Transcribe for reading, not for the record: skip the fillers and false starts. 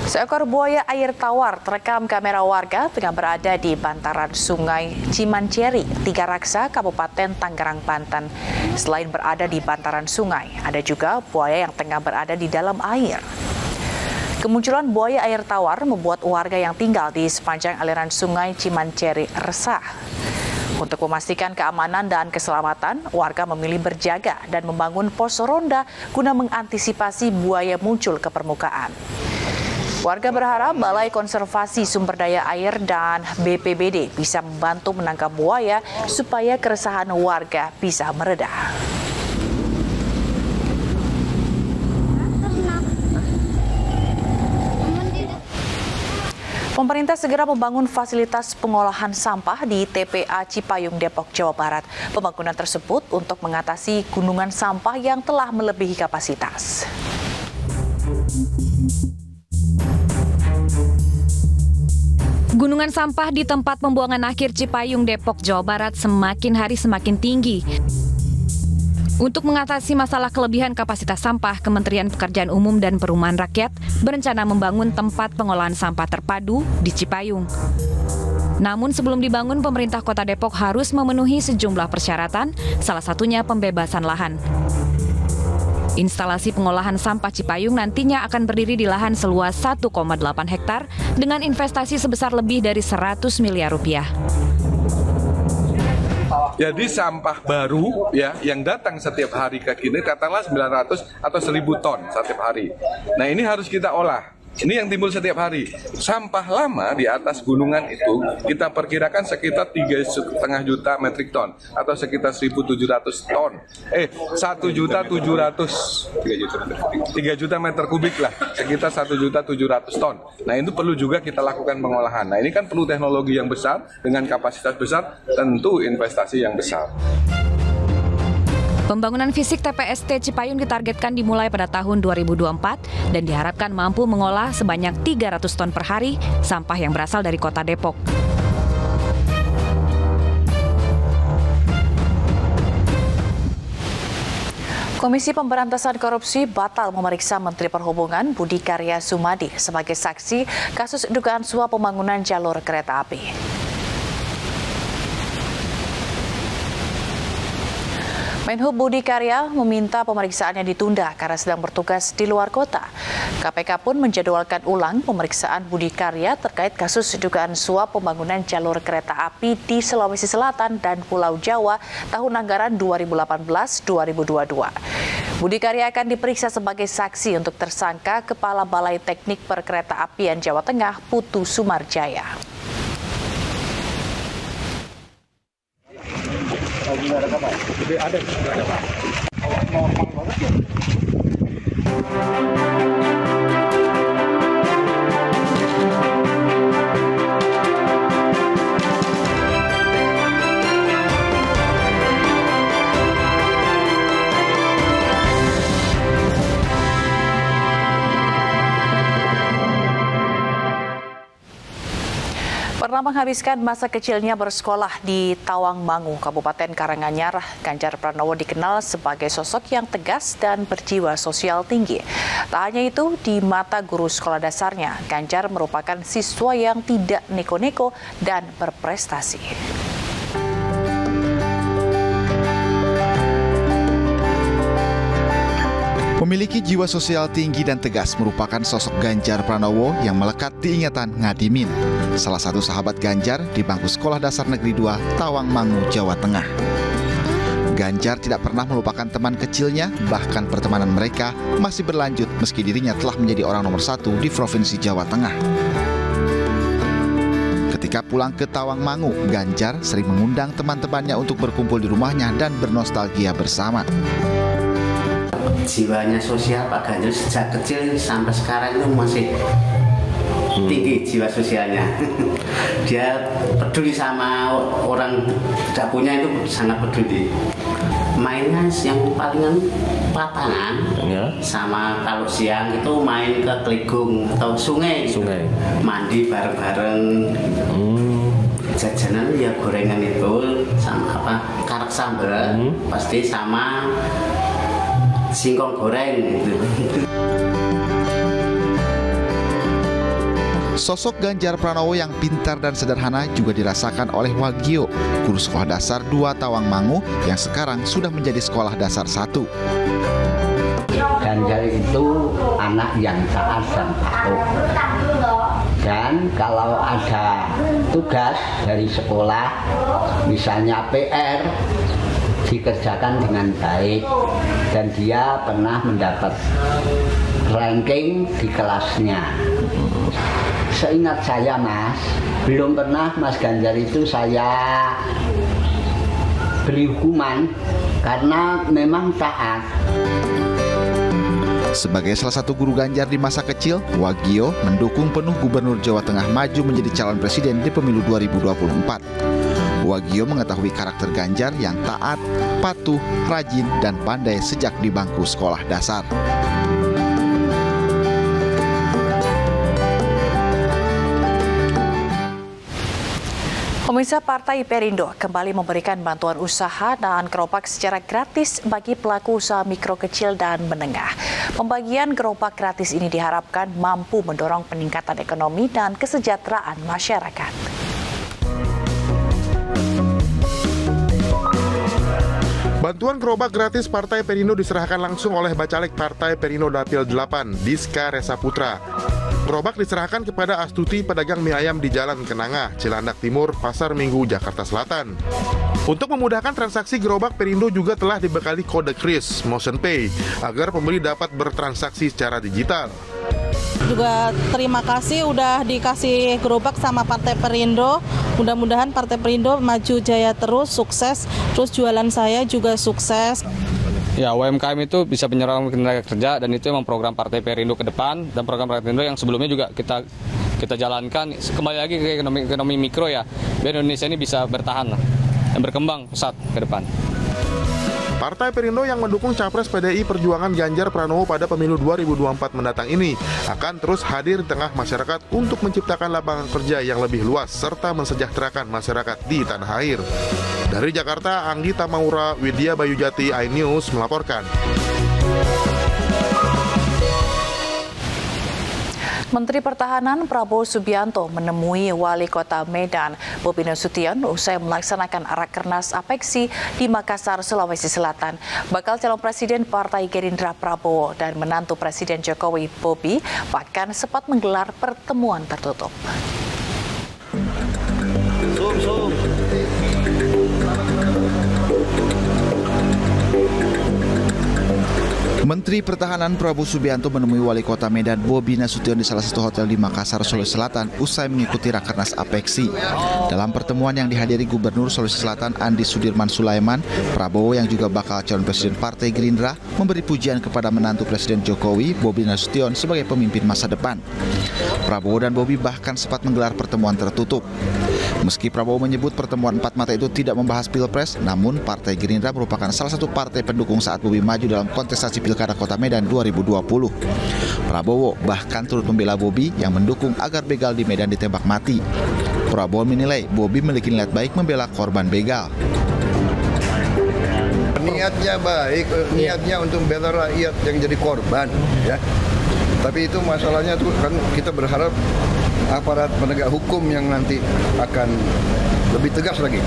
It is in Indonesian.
Seekor buaya air tawar terekam kamera warga tengah berada di bantaran Sungai Cimanceri, Tiga Raksa, Kabupaten Tangerang, Banten. Selain berada di bantaran sungai, ada juga buaya yang tengah berada di dalam air. Kemunculan buaya air tawar membuat warga yang tinggal di sepanjang aliran Sungai Cimanceri resah. Untuk memastikan keamanan dan keselamatan, warga memilih berjaga dan membangun pos ronda guna mengantisipasi buaya muncul ke permukaan. Warga berharap Balai Konservasi Sumber Daya Air dan BPBD bisa membantu menangkap buaya supaya keresahan warga bisa mereda. Pemerintah segera membangun fasilitas pengolahan sampah di TPA Cipayung, Depok, Jawa Barat. Pembangunan tersebut untuk mengatasi gunungan sampah yang telah melebihi kapasitas. Gunungan sampah di tempat pembuangan akhir Cipayung, Depok, Jawa Barat semakin hari semakin tinggi. Untuk mengatasi masalah kelebihan kapasitas sampah, Kementerian Pekerjaan Umum dan Perumahan Rakyat berencana membangun tempat pengolahan sampah terpadu di Cipayung. Namun sebelum dibangun, pemerintah Kota Depok harus memenuhi sejumlah persyaratan, salah satunya pembebasan lahan. Instalasi pengolahan sampah Cipayung nantinya akan berdiri di lahan seluas 1,8 hektar dengan investasi sebesar lebih dari 100 miliar rupiah. Jadi sampah baru ya yang datang setiap hari ke kini katakanlah 900 atau 1.000 ton setiap hari. Nah ini harus kita olah. Ini yang timbul setiap hari. Sampah lama di atas gunungan itu kita perkirakan sekitar 3,5 juta metrik ton atau sekitar 1.700 ton. 1.700.000 3 juta meter kubik lah, sekitar 1.700.000 ton. Nah itu perlu juga kita lakukan pengolahan. Nah ini kan perlu teknologi yang besar dengan kapasitas besar, tentu investasi yang besar. Pembangunan fisik TPST Cipayung ditargetkan dimulai pada tahun 2024 dan diharapkan mampu mengolah sebanyak 300 ton per hari sampah yang berasal dari Kota Depok. Komisi Pemberantasan Korupsi batal memeriksa Menteri Perhubungan Budi Karya Sumadi sebagai saksi kasus dugaan suap pembangunan jalur kereta api. Menhub Budi Karya meminta pemeriksaannya ditunda karena sedang bertugas di luar kota. KPK pun menjadwalkan ulang pemeriksaan Budi Karya terkait kasus dugaan suap pembangunan jalur kereta api di Sulawesi Selatan dan Pulau Jawa tahun anggaran 2018-2022. Budi Karya akan diperiksa sebagai saksi untuk tersangka Kepala Balai Teknik Perkeretaapian Jawa Tengah, Putu Sumarjaya. Ada Pak. Pernah menghabiskan masa kecilnya bersekolah di Tawangmangu, Kabupaten Karanganyar, Ganjar Pranowo dikenal sebagai sosok yang tegas dan berjiwa sosial tinggi. Tak hanya itu, di mata guru sekolah dasarnya, Ganjar merupakan siswa yang tidak neko-neko dan berprestasi. Memiliki jiwa sosial tinggi dan tegas merupakan sosok Ganjar Pranowo yang melekat di ingatan Ngadimin, salah satu sahabat Ganjar di bangku Sekolah Dasar Negeri 2 Tawangmangu, Jawa Tengah. Ganjar tidak pernah melupakan teman kecilnya, bahkan pertemanan mereka masih berlanjut meski dirinya telah menjadi orang nomor 1 di Provinsi Jawa Tengah. Ketika pulang ke Tawangmangu, Ganjar sering mengundang teman-temannya untuk berkumpul di rumahnya dan bernostalgia bersama. Jiwanya sosial Pak Ganjar sejak kecil sampai sekarang itu masih tinggi jiwa sosialnya. Dia peduli sama orang tidak punya, itu sangat peduli. Mainnya yang palingan lapangan ya. Sama kalau siang itu main ke Keligung atau sungai. Mandi bareng-bareng. Jajanan ya gorengan itu sama karak sambal pasti sama singkong goreng gitu. Sosok Ganjar Pranowo yang pintar dan sederhana juga dirasakan oleh Wagio, guru sekolah dasar 2 Tawangmangu yang sekarang sudah menjadi sekolah dasar 1. Ganjar itu anak yang taat dan patuh. Dan kalau ada tugas dari sekolah, misalnya PR, dikerjakan dengan baik. Dan dia pernah mendapat ranking di kelasnya. Seingat saya Mas, belum pernah Mas Ganjar itu saya beri hukuman karena memang taat. Sebagai salah satu guru Ganjar di masa kecil, Wagio mendukung penuh Gubernur Jawa Tengah maju menjadi calon presiden di pemilu 2024. Wagio mengetahui karakter Ganjar yang taat, patuh, rajin, dan pandai sejak di bangku sekolah dasar. Pemirsa, Partai Perindo kembali memberikan bantuan usaha dan gerobak secara gratis bagi pelaku usaha mikro kecil dan menengah. Pembagian gerobak gratis ini diharapkan mampu mendorong peningkatan ekonomi dan kesejahteraan masyarakat. Bantuan gerobak gratis Partai Perindo diserahkan langsung oleh Bacalek Partai Perindo Dapil 8, Diska Resa Putra. Gerobak diserahkan kepada Astuti, pedagang mie ayam di Jalan Kenanga, Cilandak Timur, Pasar Minggu, Jakarta Selatan. Untuk memudahkan transaksi, gerobak Perindo juga telah dibekali kode kris Motion Pay agar pembeli dapat bertransaksi secara digital. Juga terima kasih udah dikasih gerobak sama Partai Perindo. Mudah-mudahan Partai Perindo maju jaya terus, sukses. Terus jualan saya juga sukses. Ya, UMKM itu bisa menyerang tenaga kerja dan itu memang program Partai Perindo ke depan dan program Partai Perindo yang sebelumnya juga kita jalankan. Kembali lagi ke ekonomi mikro ya, biar Indonesia ini bisa bertahan dan berkembang pesat ke depan. Partai Perindo yang mendukung Capres PDI Perjuangan Ganjar Pranowo pada pemilu 2024 mendatang ini akan terus hadir di tengah masyarakat untuk menciptakan lapangan kerja yang lebih luas serta mensejahterakan masyarakat di tanah air. Dari Jakarta, Anggi Tamaura, Widya Bayujati, iNews melaporkan. Menteri Pertahanan Prabowo Subianto menemui Wali Kota Medan Bobi Nasution usai melaksanakan Rakernas Apeksi di Makassar, Sulawesi Selatan. Bakal calon Presiden Partai Gerindra Prabowo dan menantu Presiden Jokowi Bobi bahkan sempat menggelar pertemuan tertutup. Menteri Pertahanan Prabowo Subianto menemui Wali Kota Medan Bobi Nasution di salah satu hotel di Makassar, Sulawesi Selatan usai mengikuti Rakernas Apeksi. Dalam pertemuan yang dihadiri Gubernur Sulawesi Selatan Andi Sudirman Sulaiman, Prabowo yang juga bakal calon Presiden Partai Gerindra memberi pujian kepada menantu Presiden Jokowi, Bobi Nasution, sebagai pemimpin masa depan. Prabowo dan Bobi bahkan sempat menggelar pertemuan tertutup. Meski Prabowo menyebut pertemuan empat mata itu tidak membahas Pilpres, namun Partai Gerindra merupakan salah satu partai pendukung saat Bobi maju dalam kontestasi Pilkada Kota Medan 2020. Prabowo bahkan turut membela Bobi yang mendukung agar begal di Medan ditembak mati. Prabowo menilai Bobi memiliki niat baik membela korban begal. Niatnya baik, niatnya untuk membela rakyat yang jadi korban, ya. Tapi itu masalahnya tuh kan kita berharap aparat penegak hukum yang nanti akan lebih tegas lagi.